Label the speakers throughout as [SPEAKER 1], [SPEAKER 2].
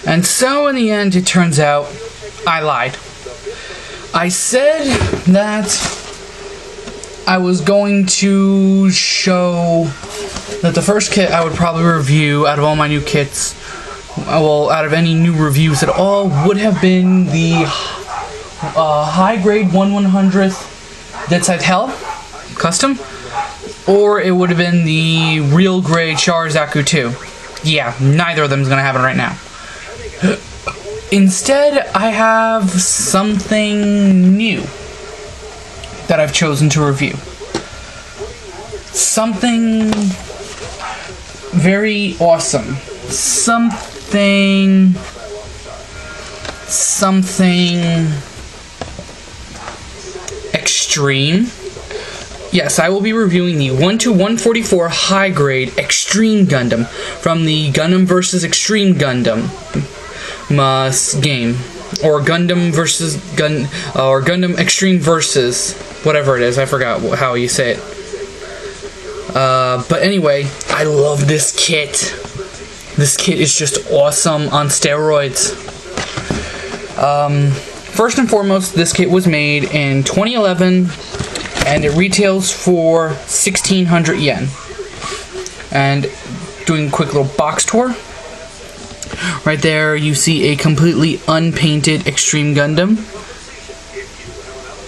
[SPEAKER 1] And so in the end, it turns out I lied. I said that I was going to show that the first kit I would probably review out of all my new kits, well, out of any new reviews at all, would have been the high grade 1/100th Dead Side Hell custom, or it would have been the real grade Char Zaku 2. Yeah, neither of them is going to happen right now. Instead, I have something new that I've chosen to review. Something very awesome. Something extreme. Yes, I will be reviewing the 1/144 high grade Extreme Gundam from the Gundam vs. Extreme Gundam game, or Gundam vs. or Gundam Extreme versus whatever it is. I forgot how you say it. But anyway, I love this kit. This kit is just awesome on steroids. First and foremost, this kit was made in 2011, and it retails for 1,600 yen. And doing a quick little box tour. Right there, you see a completely unpainted Extreme Gundam.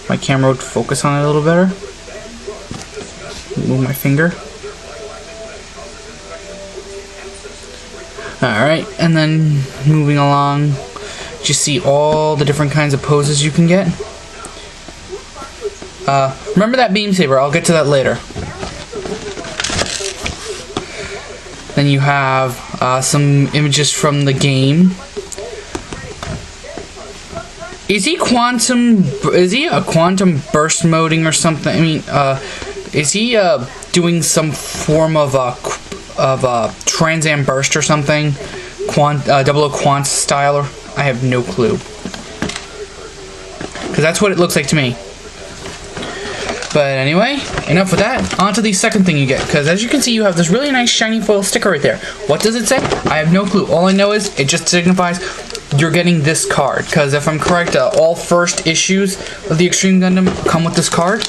[SPEAKER 1] My camera would focus on it a little better. Move my finger. Alright, and then moving along, you see all the different kinds of poses you can get. Remember that beam saber, I'll get to that later. Then you have some images from the game. Is he a quantum burst moding or something? I mean, is he doing some form of Trans Am burst or something? Double O Quant style? Or I have no clue. Because that's what it looks like to me. But anyway, enough with that. On to the second thing you get. Because as you can see, you have this really nice shiny foil sticker right there. What does it say? I have no clue. All I know is it just signifies you're getting this card. Because if I'm correct, all first issues of the Extreme Gundam come with this card.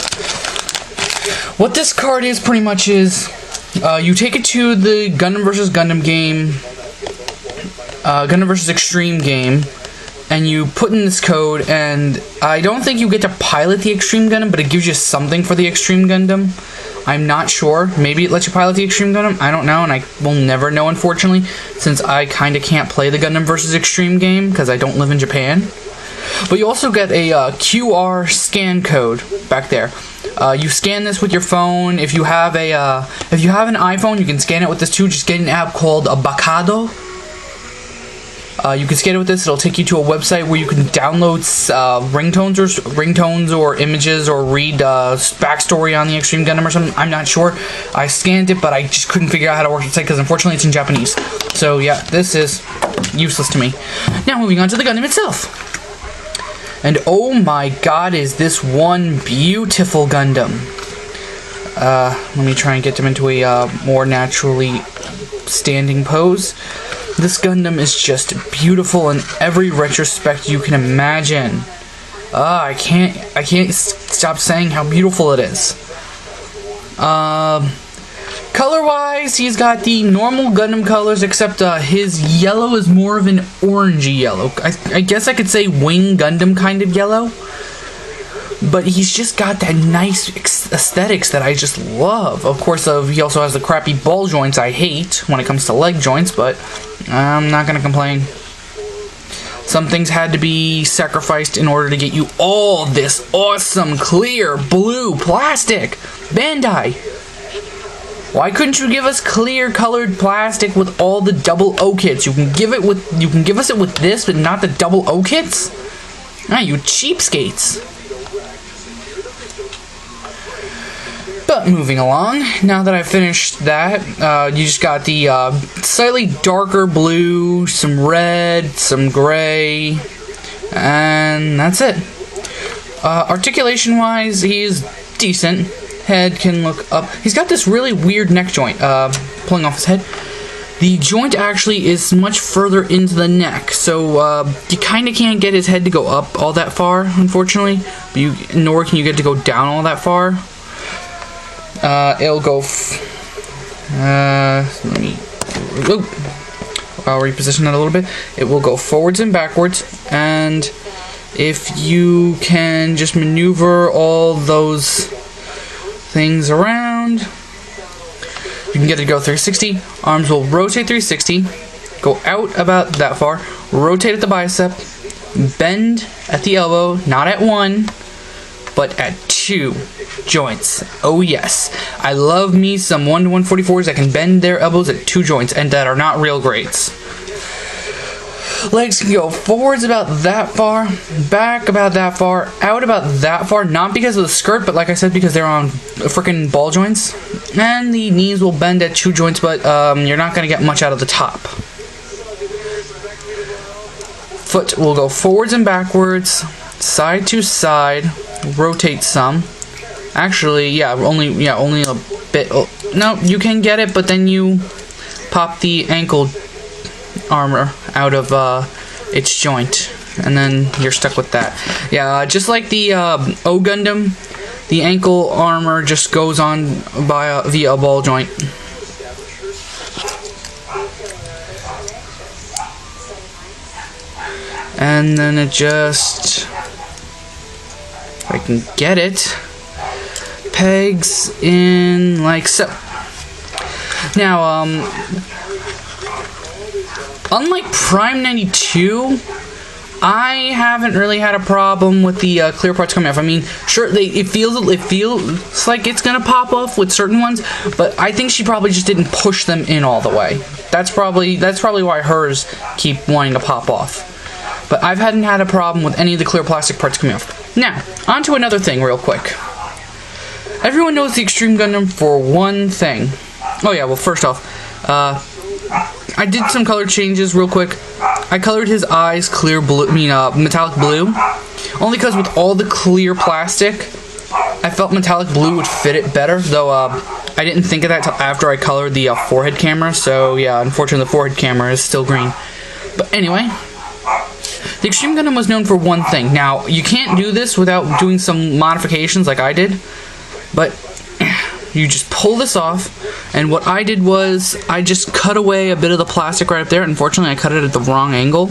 [SPEAKER 1] What this card is pretty much is you take it to the Gundam vs. Gundam game, Gundam vs. Extreme game, and you put in this code, and I don't think you get to pilot the Extreme Gundam, but it gives you something for the Extreme Gundam. I'm not sure. Maybe it lets you pilot the Extreme Gundam. I don't know, and I will never know, unfortunately, since I kind of can't play the Gundam vs. Extreme game, because I don't live in Japan. But you also get a QR scan code back there. You scan this with your phone. If you have an iPhone, you can scan it with this too. Just get an app called Bacado. You can scan it with this. It'll take you to a website where you can download ringtones or images or read backstory on the Extreme Gundam or something. I'm not sure. I scanned it, but I just couldn't figure out how to work the site because unfortunately it's in Japanese. So yeah, this is useless to me. Now moving on to the Gundam itself. And oh my god, is this one beautiful Gundam. Let me try and get them into a more naturally standing pose. This Gundam is just beautiful in every retrospect you can imagine. I can't stop saying how beautiful it is. Color-wise, he's got the normal Gundam colors, except his yellow is more of an orangey yellow. I guess I could say Wing Gundam kind of yellow. But he's just got that nice aesthetics that I just love. Of course, he also has the crappy ball joints I hate when it comes to leg joints, but I'm not gonna complain. Some things had to be sacrificed in order to get you all this awesome, clear, blue plastic. Bandai, why couldn't you give us clear colored plastic with all the double O kits? You can give us it with this, but not the double O kits? Ah, you cheapskates. But moving along, now that I've finished that, you just got the slightly darker blue, some red, some gray, and that's it. Articulation-wise, he's decent. Head can look up. He's got this really weird neck joint, pulling off his head. The joint actually is much further into the neck, so you kind of can't get his head to go up all that far, unfortunately. But nor can you get to go down all that far. It'll go. Let me. I'll reposition that a little bit. It will go forwards and backwards, and if you can just maneuver all those things around, you can get it to go 360. Arms will rotate 360, go out about that far, rotate at the bicep, bend at the elbow, not at one, but at 2 joints. Oh yes, I love me some 1 to 144s that can bend their elbows at 2 joints and that are not real grades. Legs can go forwards about that far, back about that far, out about that far, not because of the skirt, but like I said, because they're on freaking ball joints. And the knees will bend at 2 joints, but you're not going to get much out of the top. Foot will go forwards and backwards, side to side, rotate some. Actually, yeah, only a bit. Oh, no, you can get it, but then you pop the ankle armor out of its joint, and then you're stuck with that. Yeah, just like the O Gundam, the ankle armor just goes on via a ball joint. And then it just, if I can get it, pegs in like so. Now, unlike Prime 92, I haven't really had a problem with the clear parts coming off. I mean, sure, it feels like it's gonna pop off with certain ones, but I think she probably just didn't push them in all the way. That's probably why hers keep wanting to pop off. But I hadn't had a problem with any of the clear plastic parts coming off. Now, on to another thing real quick. Everyone knows the Extreme Gundam for one thing. Oh yeah, well first off, I did some color changes real quick. I colored his eyes clear blue, metallic blue. Only because with all the clear plastic, I felt metallic blue would fit it better, though I didn't think of that till after I colored the forehead camera, so yeah, unfortunately the forehead camera is still green. But anyway, the Extreme Gundam was known for one thing. Now, you can't do this without doing some modifications like I did, but you just pull this off, and what I did was I just cut away a bit of the plastic right up there. Unfortunately, I cut it at the wrong angle,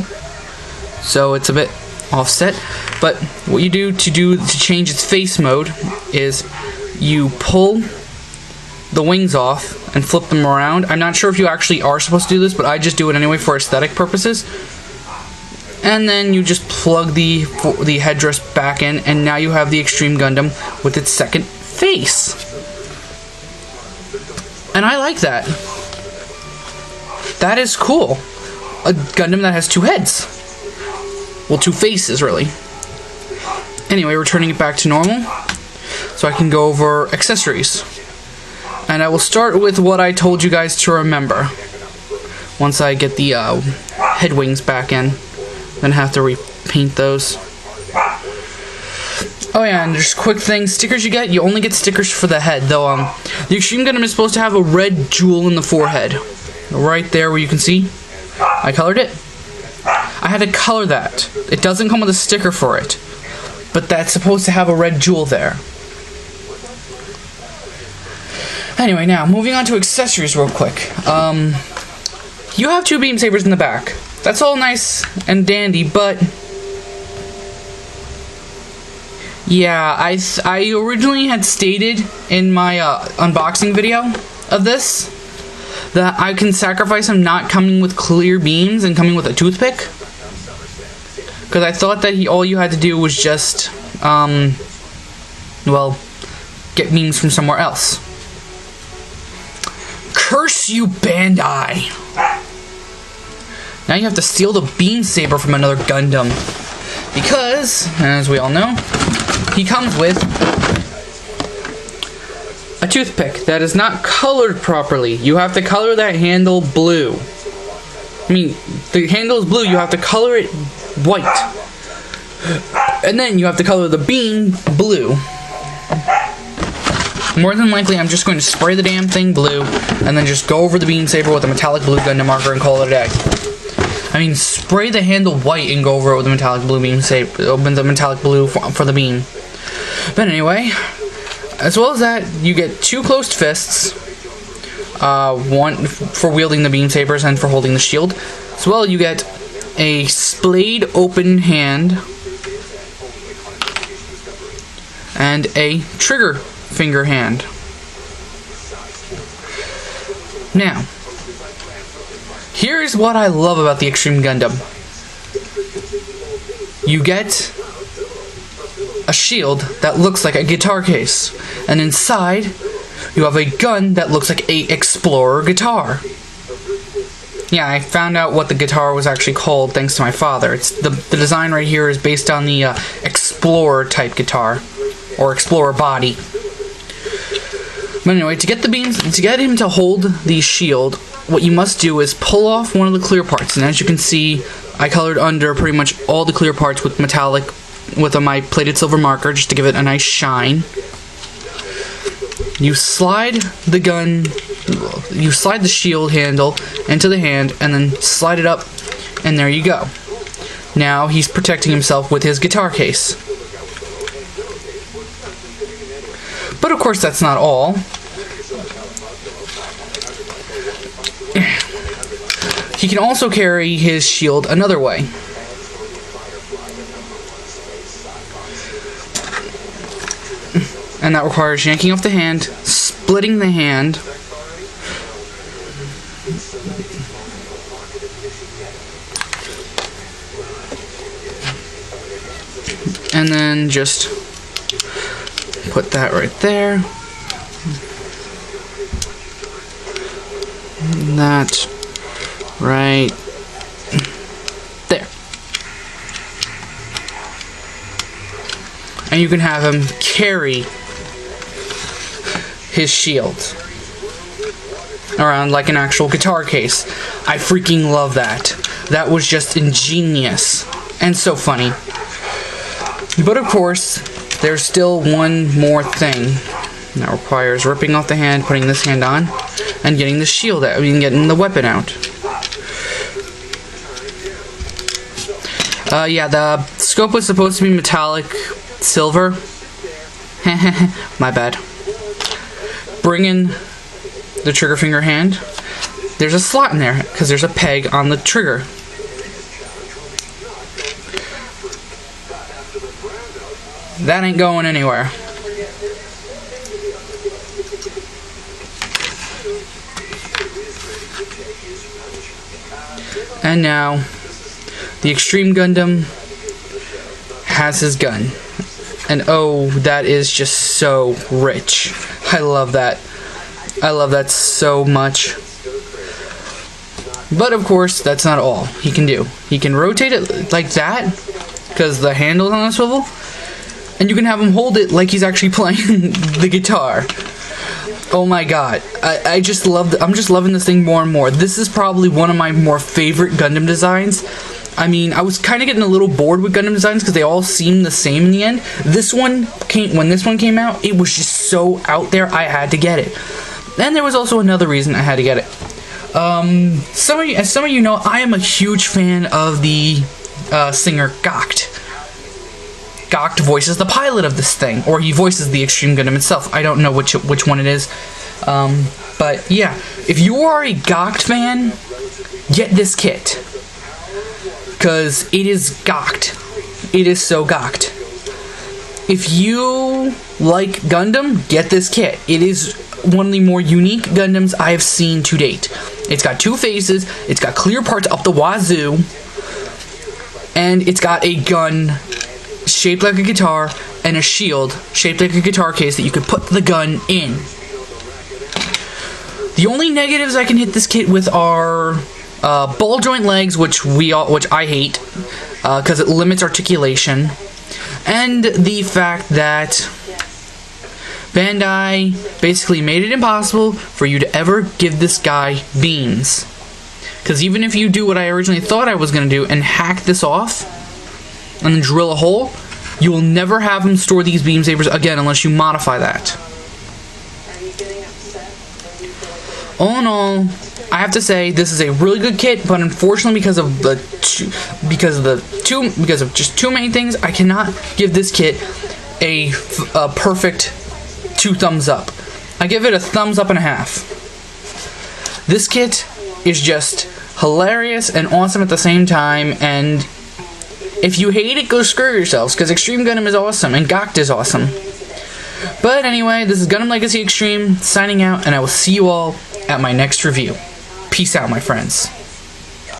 [SPEAKER 1] so it's a bit offset. But what you do to change its face mode is you pull the wings off and flip them around. I'm not sure if you actually are supposed to do this, but I just do it anyway for aesthetic purposes. And then you just plug the headdress back in, and now you have the Extreme Gundam with its second face. And I like that. That is cool. A Gundam that has 2 heads. Well, 2 faces, really. Anyway, returning it back to normal, so I can go over accessories. And I will start with what I told you guys to remember. Once I get the head wings back in, then have to repaint those. Oh yeah, and just quick thing, stickers you only get stickers for the head, though the Extreme Gundam is supposed to have a red jewel in the forehead. Right there where you can see. I colored it. I had to color that. It doesn't come with a sticker for it, but that's supposed to have a red jewel there. Anyway, now, moving on to accessories real quick. You have 2 beam sabers in the back. That's all nice and dandy, but yeah, I originally had stated in my unboxing video of this that I can sacrifice him not coming with clear beams and coming with a toothpick, because I thought that all you had to do was just well, get beams from somewhere else. Curse you, Bandai! Now you have to steal the beam saber from another Gundam, because, as we all know, he comes with a toothpick that is not colored properly. You have to color that handle blue. I mean, the handle is blue, you have to color it white. And then you have to color the beam blue. more than likely I'm just going to spray the damn thing blue and then just go over the beam saber with a metallic blue Gundam marker and call it a day. I mean, spray the handle white and go over it with a metallic blue beam saber. Open the metallic blue for the beam. But anyway, as well as that, you get 2 closed fists. One for wielding the beam sabers and for holding the shield. As well, you get a splayed open hand and a trigger finger hand. Now, here's what I love about the Extreme Gundam. You get a shield that looks like a guitar case, and inside you have a gun that looks like a Explorer guitar. Yeah, I found out what the guitar was actually called thanks to my father. It's the design right here is based on the Explorer type guitar, or Explorer body. But anyway, to get him to hold the shield, what you must do is pull off one of the clear parts. And as you can see, I colored under pretty much all the clear parts with metallic, with my plated silver marker, just to give it a nice shine. You slide the shield handle into the hand, and then slide it up, and there you go. Now he's protecting himself with his guitar case. But of course that's not all. He can also carry his shield another way. And that requires yanking off the hand, splitting the hand, and then just put that right there. That right there. And you can have him carry his shield around like an actual guitar case. I freaking love that. That was just ingenious and so funny. But of course, there's still one more thing that requires ripping off the hand, putting this hand on, and getting the shield out. I mean, getting the weapon out. Yeah, the scope was supposed to be metallic silver. My bad. Bring in the trigger finger hand. There's a slot in there because there's a peg on the trigger. That ain't going anywhere. And now, the Extreme Gundam has his gun. And oh, that is just so rich. I love that. I love that so much. But of course, that's not all he can do. He can rotate it like that, because the handle's on a swivel, and you can have him hold it like he's actually playing the guitar. Oh my god. I'm just loving this thing more and more. This is probably one of my more favorite Gundam designs. I mean, I was kind of getting a little bored with Gundam designs because they all seem the same in the end. When this one came out, it was just so out there, I had to get it. And there was also another reason I had to get it. As some of you know, I am a huge fan of the singer Gacht. Gacht voices the pilot of this thing, or he voices the Extreme Gundam itself. I don't know which one it is. But yeah, if you are a Gacht fan, get this kit. Because it is Gacht. It is so Gacht. If you like Gundam, get this kit. It is one of the more unique Gundams I have seen to date. It's got 2 faces, it's got clear parts up the wazoo, and it's got a gun shaped like a guitar and a shield shaped like a guitar case that you could put the gun in. The only negatives I can hit this kit with are ball joint legs, which I hate, because it limits articulation, and the fact that Bandai basically made it impossible for you to ever give this guy beams. Because even if you do what I originally thought I was going to do and hack this off and then drill a hole, you will never have him store these beam sabers again unless you modify that. all in all, I have to say this is a really good kit, but unfortunately because of just too many things, I cannot give this kit a perfect 2 thumbs up. I give it a thumbs up and a half. This kit is just hilarious and awesome at the same time, and if you hate it, go screw yourselves, because Extreme Gundam is awesome and Gakt is awesome. But anyway, this is Gundam Legacy Extreme signing out, and I will see you all at my next review. Peace out, my friends.